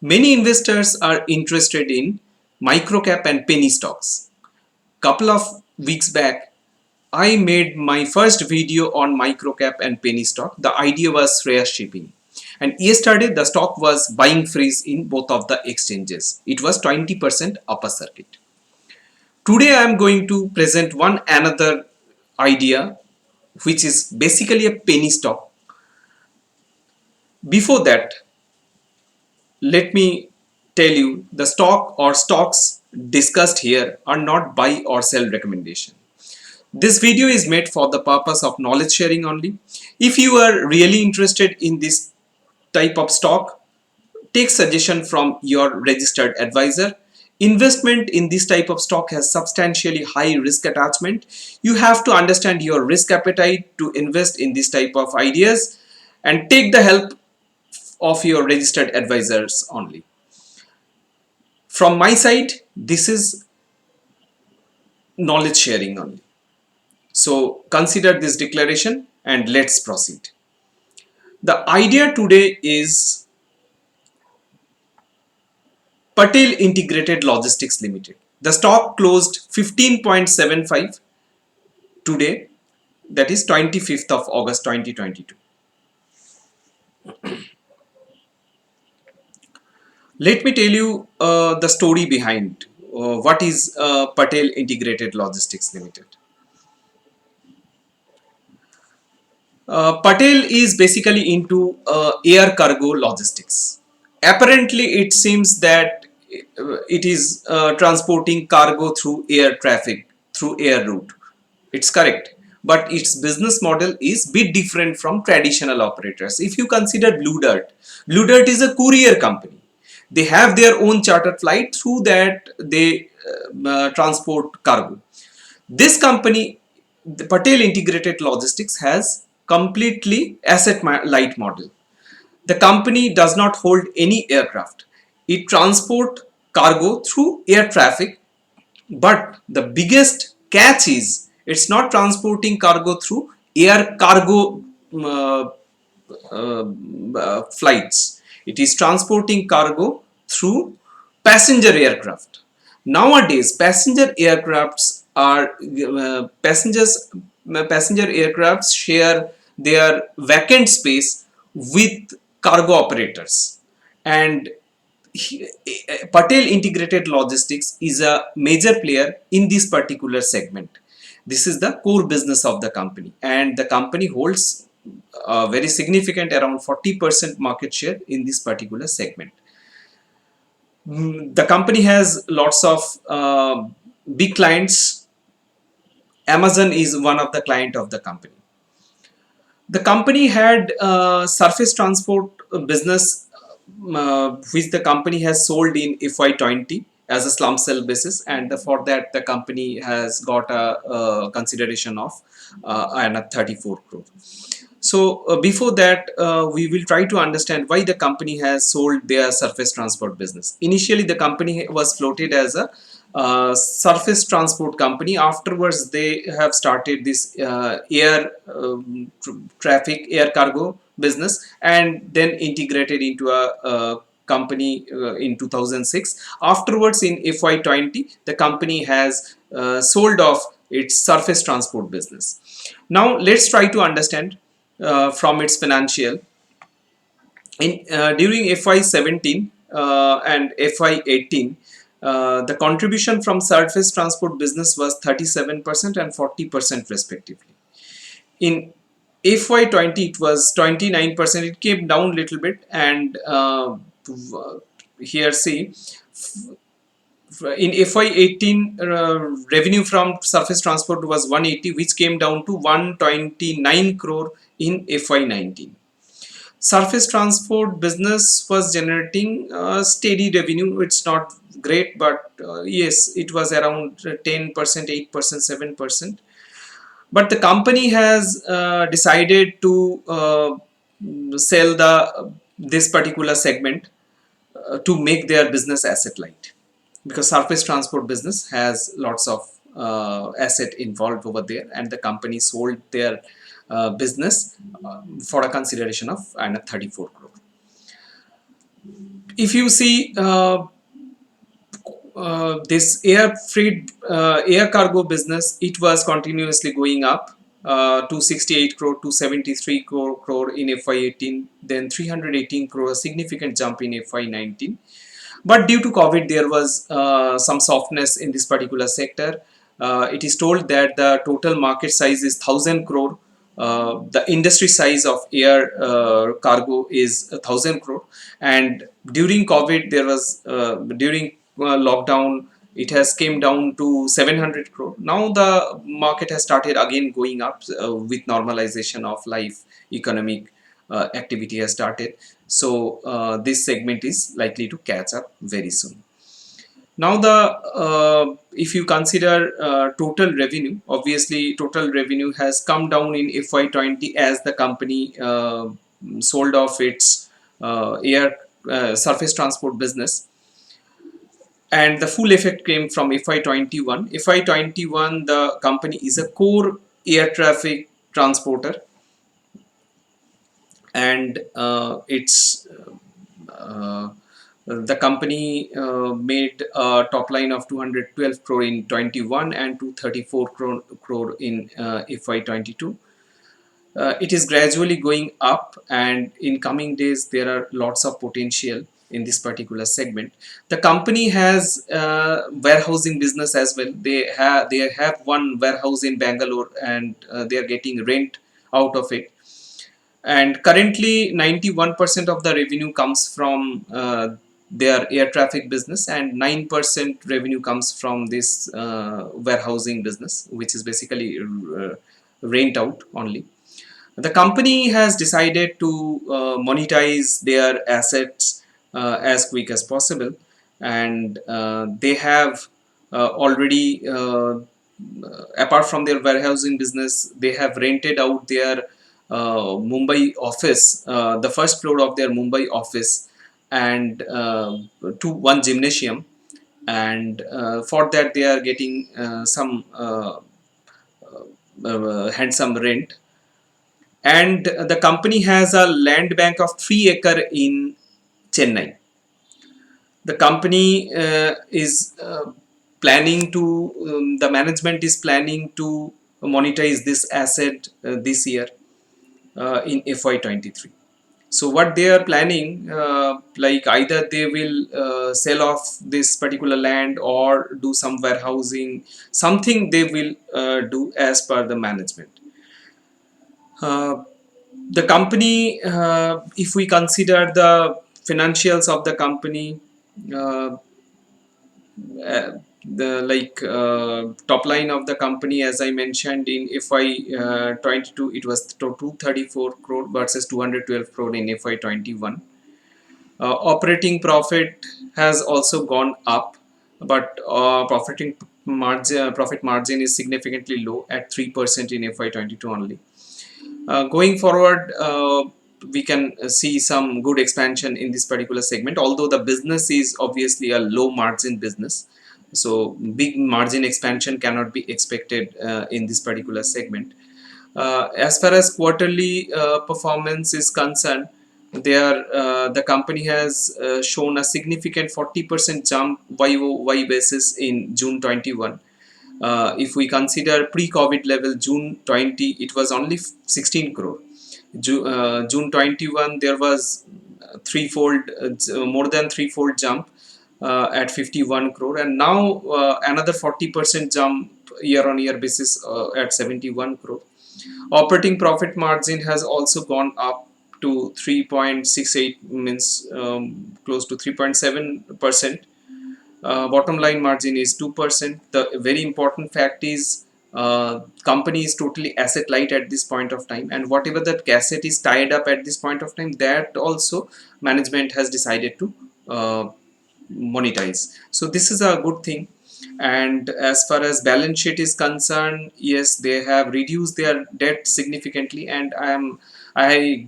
Many investors are interested in microcap and penny stocks. Couple of weeks back, I made my first video on microcap and penny stock. The idea was Rs.15. And yesterday the stock was buying freeze in both of the exchanges. It was 20% upper circuit. Today I am going to present one another idea which is basically a penny stock. Before that, let me tell you the stock or stocks discussed here are not buy or sell recommendation. This video is made for the purpose of knowledge sharing only. If you are really interested in this type of stock, take suggestion from your registered advisor. Investment in this type of stock has substantially high risk attachment. You have to understand your risk appetite to invest in this type of ideas and take the help of your registered advisors only. From my side, this is knowledge sharing only. So consider this declaration and let's proceed. The idea today is Patel Integrated Logistics Limited. The stock closed 15.75 today, that is 25th of August 2022. Let me tell you the story behind what is Patel Integrated Logistics Limited. Patel is basically into air cargo logistics. Apparently, it seems that it is transporting cargo through air traffic, through air route. It's correct. But its business model is bit different from traditional operators. If you consider Blue Dirt is a courier company. They have their own chartered flight, through that they transport cargo. This company, the Patel Integrated Logistics, has completely asset light model. The company does not hold any aircraft. It transport cargo through air traffic, but the biggest catch is it's not transporting cargo through air cargo uh, flights. It is transporting cargo through passenger aircraft. Nowadays, passenger aircrafts are passenger aircrafts share their vacant space with cargo operators, and Patel Integrated Logistics is a major player in this particular segment. This is the core business of the company, and the company holds a very significant around 40% market share in this particular segment. The company has lots of big clients. Amazon is one of the client of the company. The company had surface transport business, which the company has sold in FY20 as a slump sale basis, and for that the company has got a consideration of 34 crore. So before that, we will try to understand why the company has sold their surface transport business. Initially, the company was floated as a surface transport company. Afterwards, they have started this air traffic, air cargo business, and then integrated into a company in 2006. Afterwards, in FY20, the company has sold off its surface transport business. Now, let's try to understand from its financial. During FY17 and FY18, the contribution from surface transport business was 37% and 40% respectively. In FY20 it was 29%. It came down a little bit, and here see, in FY18 revenue from surface transport was 180, which came down to 129 crore in FY19. Surface transport business was generating steady revenue. It's not great, but yes, it was around 10%, 8%, 7%. But the company has decided to sell this particular segment to make their business asset light, because surface transport business has lots of asset involved over there, and the company sold their business for a consideration of 34 crore. If you see this air cargo business, it was continuously going up, 268 crore, 273 crore in FY18, then 318 crore, a significant jump in FY19. But due to COVID, there was some softness in this particular sector. It is told that the total market size is 1,000 crore. The industry size of air cargo is 1,000 crore, and during COVID, there was during lockdown, it has came down to 700 crore. Now the market has started again going up with normalization of life, economic activity has started. So this segment is likely to catch up very soon. Now the if you consider total revenue, obviously total revenue has come down in FY20 as the company sold off its air surface transport business, and the full effect came from FY21. FY21, the company is a core air traffic transporter, and uh, the company made a top line of 212 crore in 21 and 234 crore in FY22. It is gradually going up, and in coming days there are lots of potential in this particular segment. The company has warehousing business as well. They have one warehouse in Bangalore, and they are getting rent out of it. And currently 91% of the revenue comes from their air traffic business, and 9% revenue comes from this warehousing business, which is basically rent out only. The company has decided to monetize their assets as quick as possible, and they have already apart from their warehousing business, they have rented out their Mumbai office, the first floor of their Mumbai office, and to one gymnasium, and for that they are getting some handsome rent. And the company has a land bank of 3 acre in Chennai. The company is planning to the management is planning to monetize this asset this year in FY23. So what they are planning, like either they will sell off this particular land or do some warehousing, something they will do as per the management. Uh, the company, if we consider the financials of the company, uh, the top line of the company, as I mentioned, in FY22 it was 234 crore versus 212 crore in FY21. Operating profit has also gone up, but profit margin is significantly low at 3% in FY22 only. Going forward, we can see some good expansion in this particular segment, although the business is obviously a low margin business. So big margin expansion cannot be expected in this particular segment. As far as quarterly performance is concerned, the company has shown a significant 40% jump YoY basis in June 21. If we consider pre-COVID level June 20, it was only 16 crore. June 21, there was more than threefold jump at 51 crore, and now another 40% jump year on year basis at 71 crore. Operating profit margin has also gone up to 3.68, means close to 3.7%. Bottom line margin is 2%. The very important fact is company is totally asset light at this point of time, and whatever that asset is tied up at this point of time, that also management has decided to monetize. So this is a good thing. And as far as balance sheet is concerned, yes, they have reduced their debt significantly, and I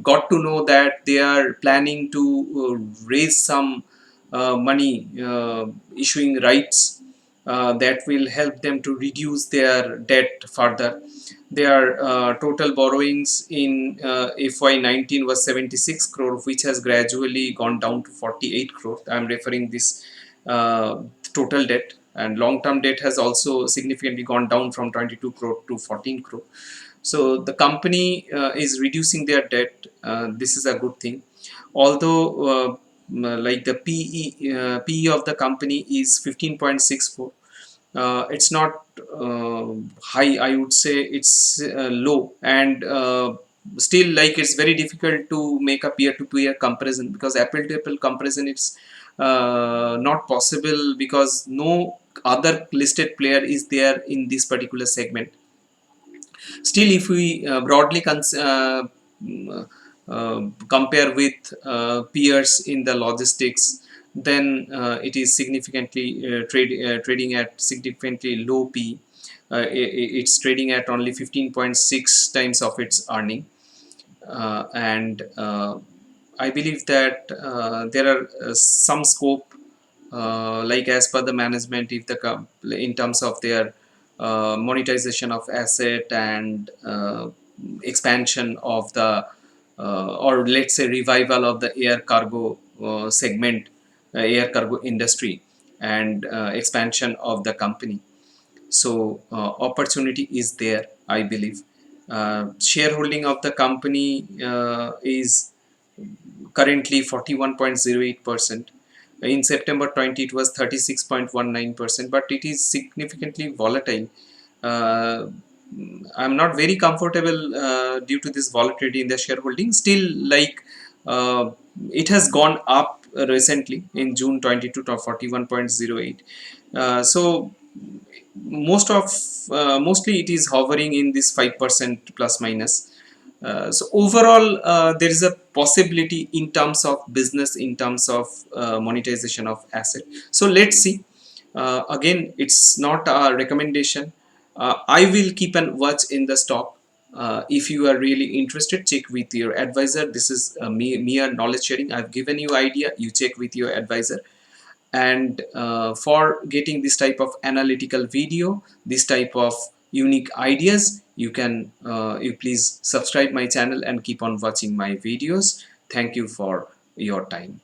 got to know that they are planning to raise some money, issuing rights that will help them to reduce their debt further. Their total borrowings in FY19 was 76 crore, which has gradually gone down to 48 crore. I'm referring this total debt, and long-term debt has also significantly gone down from 22 crore to 14 crore. So the company is reducing their debt. This is a good thing. Although like the PE of the company is 15.64, it's not high, I would say. It's low, and still, like, it's very difficult to make a peer-to-peer comparison, because apple to apple comparison, it's not possible, because no other listed player is there in this particular segment. Still, if we broadly mm, compare with peers in the logistics, then it is significantly trading at significantly low P. It's trading at only 15.6 times of its earning, and I believe that there are some scope, like as per the management, if the in terms of their monetization of asset and expansion of the or let's say revival of the air cargo segment, air cargo industry, and expansion of the company. So opportunity is there, I believe. Shareholding of the company is currently 41.08%. In September 20 it was 36.19%, but it is significantly volatile. uh, I'm not very comfortable due to this volatility in the shareholding. Still, like, uh, it has gone up recently in June 22 to 41.08. So mostly it is hovering in this 5% plus minus. So overall, there is a possibility in terms of business, in terms of monetization of asset. So let's see. Again, it's not a recommendation. I will keep an watch in the stock. If you are really interested, check with your advisor. This is mere knowledge sharing. I've given you idea. You check with your advisor. And for getting this type of analytical video, this type of unique ideas, you can you please subscribe my channel and keep on watching my videos. Thank you for your time.